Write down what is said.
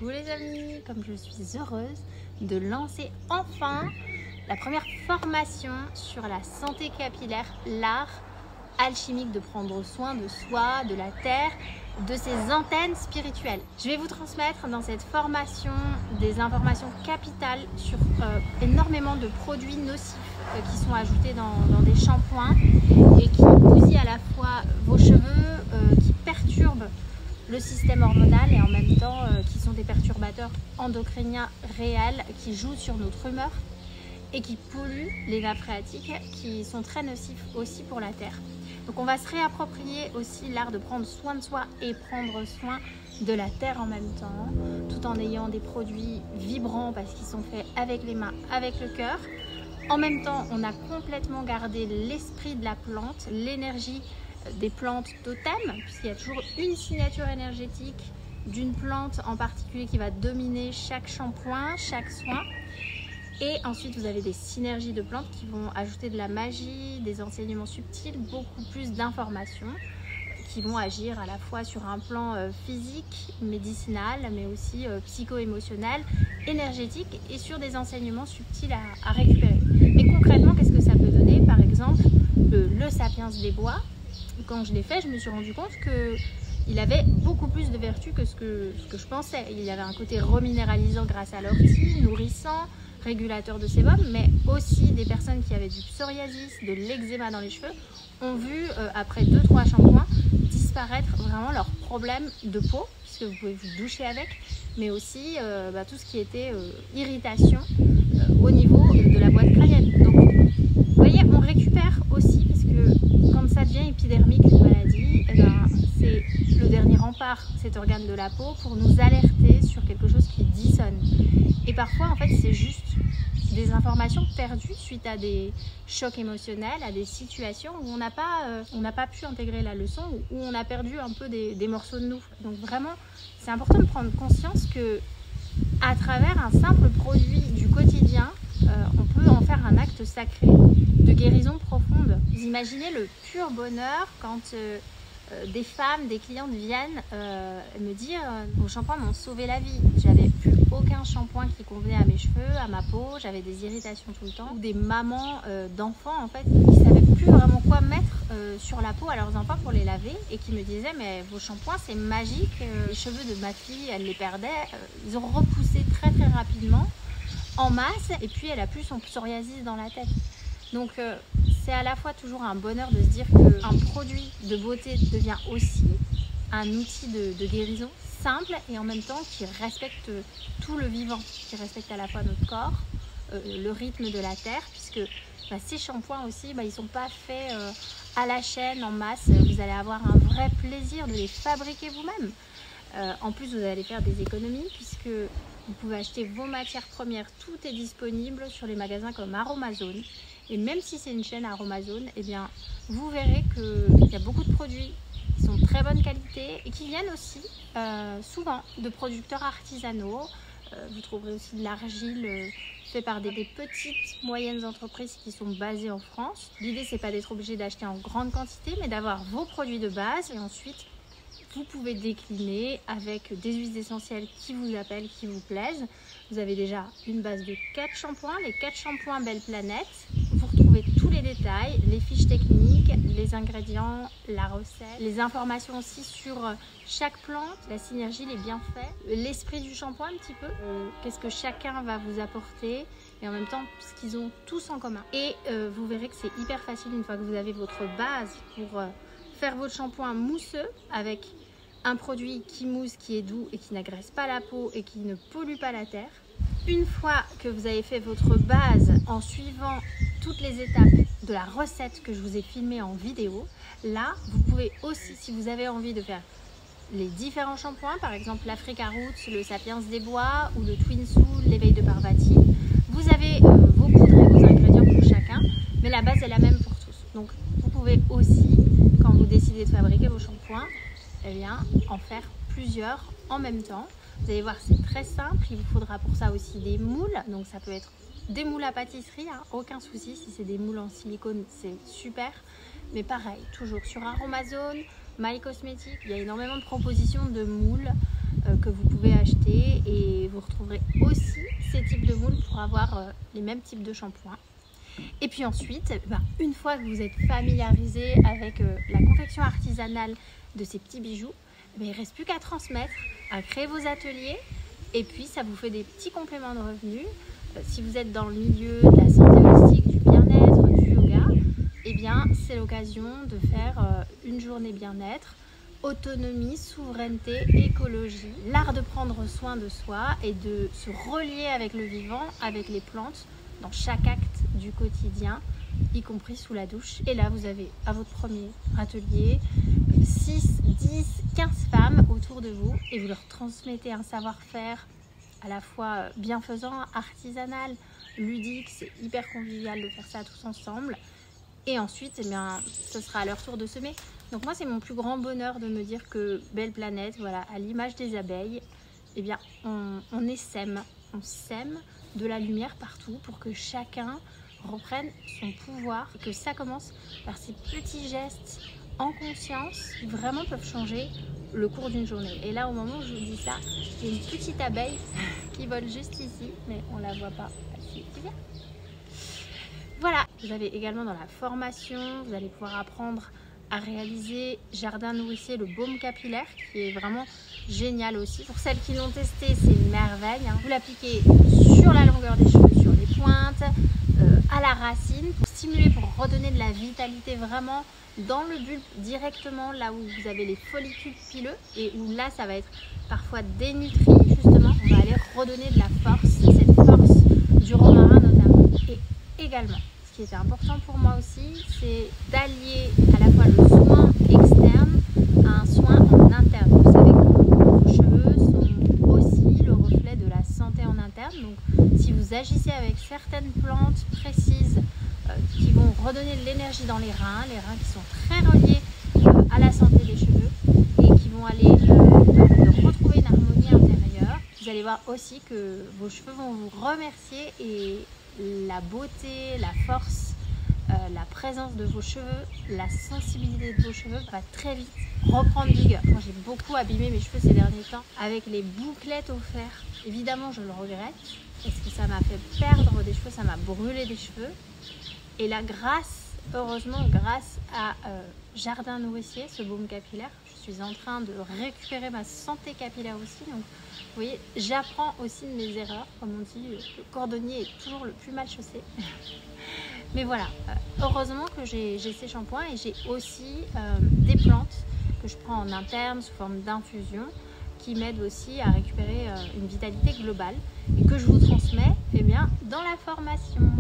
Coucou les amis, comme je suis heureuse de lancer enfin la première formation sur la santé capillaire, l'art alchimique de prendre soin de soi, de la terre, de ses antennes spirituelles. Je vais vous transmettre dans cette formation des informations capitales sur énormément de produits nocifs qui sont ajoutés dans des shampoings et qui bousillent à la fois vos cheveux, qui perturbent le système hormonal et en même temps qui sont des perturbateurs endocriniens réels qui jouent sur notre humeur et qui polluent les nappes phréatiques qui sont très nocifs aussi pour la terre. Donc on va se réapproprier aussi l'art de prendre soin de soi et prendre soin de la terre en même temps, tout en ayant des produits vibrants parce qu'ils sont faits avec les mains, avec le cœur. En même temps, on a complètement gardé l'esprit de la plante, l'énergie des plantes totems, puisqu'il y a toujours une signature énergétique d'une plante en particulier qui va dominer chaque shampoing, chaque soin. Et ensuite, vous avez des synergies de plantes qui vont ajouter de la magie, des enseignements subtils, beaucoup plus d'informations qui vont agir à la fois sur un plan physique, médicinal, mais aussi psycho-émotionnel, énergétique et sur des enseignements subtils à récupérer. Mais concrètement, qu'est-ce que ça peut donner? Par exemple, le Sapiens des bois. Quand je l'ai fait, je me suis rendu compte qu'il avait beaucoup plus de vertus que ce que je pensais. Il y avait un côté reminéralisant grâce à l'ortie, nourrissant, régulateur de sébum, mais aussi des personnes qui avaient du psoriasis, de l'eczéma dans les cheveux, ont vu après 2-3 shampoings disparaître vraiment leurs problèmes de peau, puisque vous pouvez vous doucher avec, mais aussi tout ce qui était irritation au niveau de la boîte crânienne. Donc, vous voyez, on récupère aussi, parce que quand ça devient épidermique, une maladie, c'est le dernier rempart, cet organe de la peau, pour nous alerter sur quelque chose qui dissonne. Et parfois, en fait, c'est juste des informations perdues suite à des chocs émotionnels, à des situations où on n'a pas pu intégrer la leçon, où on a perdu un peu des morceaux de nous. Donc vraiment, c'est important de prendre conscience que à travers un simple produit du quotidien, on peut en faire un acte sacré de guérison profonde. Vous imaginez le pur bonheur quand des femmes, des clientes viennent me dire vos shampoings m'ont sauvé la vie. J'avais plus aucun shampoing qui convenait à mes cheveux, à ma peau, j'avais des irritations tout le temps. Ou des mamans d'enfants en fait qui ne savaient plus vraiment quoi mettre sur la peau à leurs enfants pour les laver et qui me disaient mais vos shampoings c'est magique, les cheveux de ma fille elle les perdait, ils ont repoussé très très rapidement en masse et puis elle a plus son psoriasis dans la tête. Donc c'est à la fois toujours un bonheur de se dire qu'un produit de beauté devient aussi un outil de guérison simple et en même temps qui respecte tout le vivant, qui respecte à la fois notre corps, le rythme de la terre, puisque ces shampoings aussi, ils ne sont pas faits à la chaîne, en masse. Vous allez avoir un vrai plaisir de les fabriquer vous-même. En plus, vous allez faire des économies puisque vous pouvez acheter vos matières premières, tout est disponible sur les magasins comme Aromazone. Et même si c'est une chaîne Aromazone, eh bien, vous verrez qu'il y a beaucoup de produits qui sont de très bonne qualité et qui viennent aussi souvent de producteurs artisanaux. Vous trouverez aussi de l'argile faite par des petites, moyennes entreprises qui sont basées en France. L'idée, c'est pas d'être obligé d'acheter en grande quantité, mais d'avoir vos produits de base et ensuite vous pouvez décliner avec des huiles essentielles qui vous appellent, qui vous plaisent. Vous avez déjà une base de 4 shampoings, les 4 shampoings Belle Planète. Vous retrouvez tous les détails, les fiches techniques, les ingrédients, la recette, les informations aussi sur chaque plante, la synergie, les bienfaits, l'esprit du shampoing un petit peu, qu'est-ce que chacun va vous apporter et en même temps ce qu'ils ont tous en commun. Et vous verrez que c'est hyper facile une fois que vous avez votre base pour faire votre shampoing mousseux avec un produit qui mousse, qui est doux et qui n'agresse pas la peau et qui ne pollue pas la terre. Une fois que vous avez fait votre base en suivant toutes les étapes de la recette que je vous ai filmée en vidéo, là, vous pouvez aussi, si vous avez envie de faire les différents shampoings, par exemple l'Africa Roots, le Sapiens des bois ou le Twin Soul, l'éveil de Parvati, vous avez vos poudres et vos ingrédients pour chacun, mais la base est la même pour tous. Donc vous pouvez aussi, quand vous décidez de fabriquer vos shampoings, eh bien, en faire plusieurs en même temps. Vous allez voir, c'est très simple. Il vous faudra pour ça aussi des moules. Donc ça peut être des moules à pâtisserie, aucun souci. Si c'est des moules en silicone, c'est super. Mais pareil, toujours sur Aromazone, My Cosmetics, il y a énormément de propositions de moules que vous pouvez acheter, et vous retrouverez aussi ces types de moules pour avoir les mêmes types de shampoings. Et puis ensuite, une fois que vous êtes familiarisé avec la confection artisanale de ces petits bijoux, il ne reste plus qu'à transmettre, à créer vos ateliers, et puis ça vous fait des petits compléments de revenus. Si vous êtes dans le milieu de la santé holistique, du bien-être, du yoga, eh bien c'est l'occasion de faire une journée bien-être, autonomie, souveraineté, écologie, l'art de prendre soin de soi et de se relier avec le vivant, avec les plantes, dans chaque acte du quotidien, y compris sous la douche. Et là, vous avez à votre premier atelier 6, 10, 15 femmes autour de vous, et vous leur transmettez un savoir-faire à la fois bienfaisant, artisanal, ludique. C'est hyper convivial de faire ça tous ensemble. Et ensuite, eh bien, ce sera à leur tour de semer. Donc moi, c'est mon plus grand bonheur de me dire que Belle Planète, voilà, à l'image des abeilles, eh bien, on essaime, on sème de la lumière partout pour que chacun reprenne son pouvoir, et que ça commence par ces petits gestes en conscience qui vraiment peuvent changer le cours d'une journée. Et là, au moment où je vous dis ça, il y a une petite abeille qui vole juste ici, mais on la voit pas. C'est bien. Voilà, vous avez également dans la formation, vous allez pouvoir apprendre à réaliser Jardin Nourricier, le baume capillaire, qui est vraiment génial aussi. Pour celles qui l'ont testé, c'est une merveille, hein. Vous l'appliquez sur la longueur des cheveux, sur les pointes, à la racine, pour stimuler, pour redonner de la vitalité vraiment dans le bulbe, directement là où vous avez les follicules pileux, et où là ça va être parfois dénutri justement. On va aller redonner de la force, cette force du romarin notamment. Et également, ce qui était important pour moi aussi, c'est d'allier à la fois le soin externe à un soin en interne. Vous savez que vos cheveux sont aussi le reflet de la santé en interne. Donc si vous agissez avec certaines plantes précises qui vont redonner de l'énergie dans les reins qui sont très reliés à la santé des cheveux, et qui vont aller de retrouver une harmonie intérieure, vous allez voir aussi que vos cheveux vont vous remercier, et la beauté, la force, la présence de vos cheveux, la sensibilité de vos cheveux va très vite reprendre vigueur. Moi, j'ai beaucoup abîmé mes cheveux ces derniers temps avec les bouclettes au fer. Évidemment, je le regrette parce que ça m'a fait perdre des cheveux, ça m'a brûlé des cheveux. Et là, heureusement, grâce à Jardin Nourricier, ce baume capillaire, je suis en train de récupérer ma santé capillaire aussi. Donc, vous voyez, j'apprends aussi de mes erreurs. Comme on dit, le cordonnier est toujours le plus mal chaussé. Mais voilà, heureusement que j'ai ces shampoings, et j'ai aussi des plantes que je prends en interne sous forme d'infusion, qui m'aident aussi à récupérer une vitalité globale, et que je vous transmets, eh bien, dans la formation.